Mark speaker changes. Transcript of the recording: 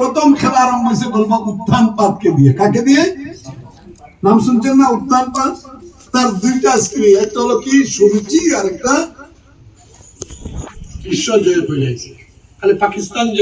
Speaker 1: প্রথম খেলা আরম্ভ হয়েছে বলবো উত্থান পাতকে দিয়ে। কাকে দিয়ে? নাম শুনছেন না? উত্থান পাত। তার দুইটা স্ত্রী, একটা হলো কি সুরুচি আর একটা বিশ্ব জয় হয়ে যাইছে, খালি পাকিস্তান জয়